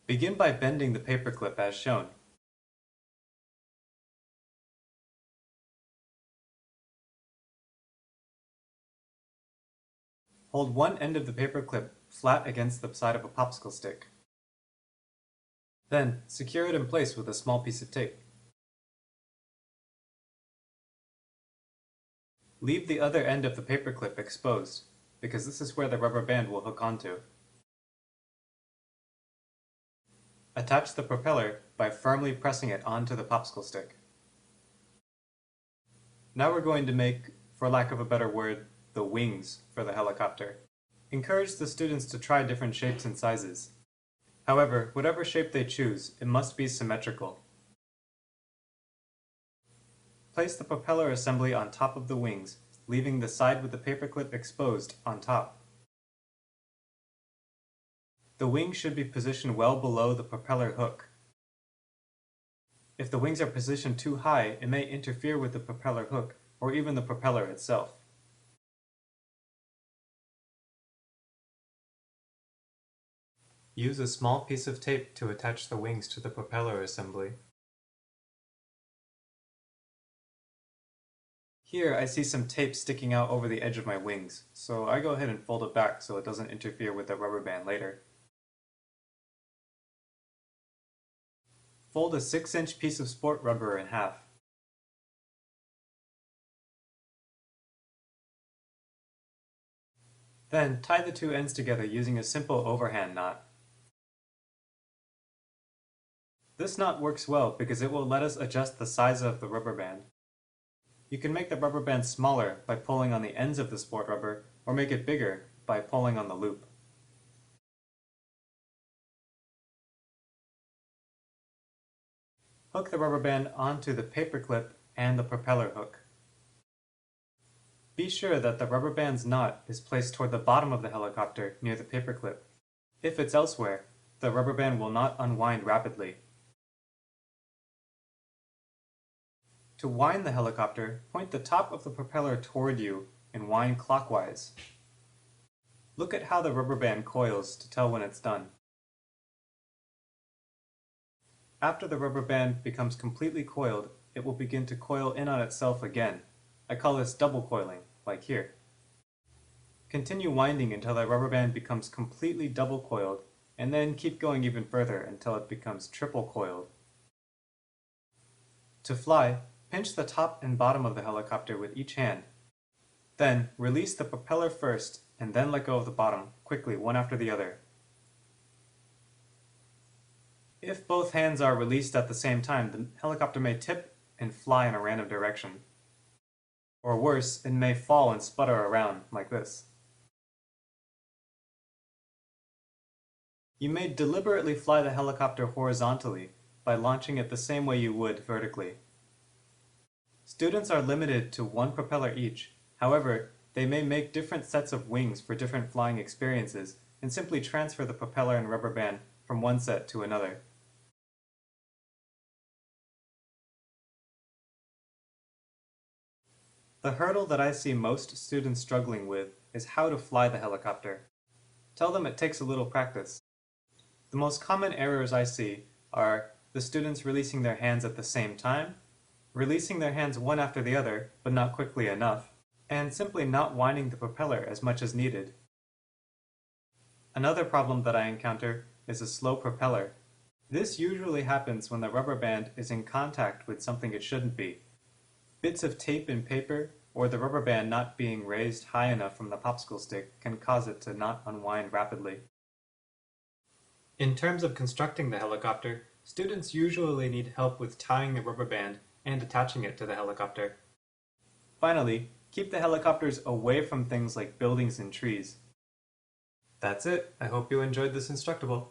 Begin by bending the paperclip as shown. Hold one end of the paperclip flat against the side of a popsicle stick. Then, secure it in place with a small piece of tape. Leave the other end of the paperclip exposed, because this is where the rubber band will hook onto. Attach the propeller by firmly pressing it onto the popsicle stick. Now we're going to make, for lack of a better word, the wings for the helicopter. Encourage the students to try different shapes and sizes. However, whatever shape they choose, it must be symmetrical. Place the propeller assembly on top of the wings, leaving the side with the paperclip exposed on top. The wings should be positioned well below the propeller hook. If the wings are positioned too high, it may interfere with the propeller hook, or even the propeller itself. Use a small piece of tape to attach the wings to the propeller assembly. Here I see some tape sticking out over the edge of my wings, so I go ahead and fold it back so it doesn't interfere with the rubber band later. Fold a 6-inch piece of sport rubber in half. Then tie the two ends together using a simple overhand knot. This knot works well because it will let us adjust the size of the rubber band. You can make the rubber band smaller by pulling on the ends of the sport rubber, or make it bigger by pulling on the loop. Hook the rubber band onto the paperclip and the propeller hook. Be sure that the rubber band's knot is placed toward the bottom of the helicopter near the paperclip. If it's elsewhere, the rubber band will not unwind rapidly. To wind the helicopter, point the top of the propeller toward you and wind clockwise. Look at how the rubber band coils to tell when it's done. After the rubber band becomes completely coiled, it will begin to coil in on itself again. I call this double coiling, like here. Continue winding until the rubber band becomes completely double coiled, and then keep going even further until it becomes triple coiled. To fly, pinch the top and bottom of the helicopter with each hand. Then, release the propeller first, and then let go of the bottom, quickly, one after the other. If both hands are released at the same time, the helicopter may tip and fly in a random direction. Or worse, it may fall and sputter around, like this. You may deliberately fly the helicopter horizontally by launching it the same way you would vertically. Students are limited to one propeller each. However, they may make different sets of wings for different flying experiences and simply transfer the propeller and rubber band from one set to another. The hurdle that I see most students struggling with is how to fly the helicopter. Tell them it takes a little practice. The most common errors I see are the students releasing their hands at the same time, releasing their hands one after the other, but not quickly enough, and simply not winding the propeller as much as needed. Another problem that I encounter is a slow propeller. This usually happens when the rubber band is in contact with something it shouldn't be. Bits of tape and paper, or the rubber band not being raised high enough from the popsicle stick can cause it to not unwind rapidly. In terms of constructing the helicopter, students usually need help with tying the rubber band and attaching it to the helicopter. Finally, keep the helicopters away from things like buildings and trees. That's it. I hope you enjoyed this Instructable.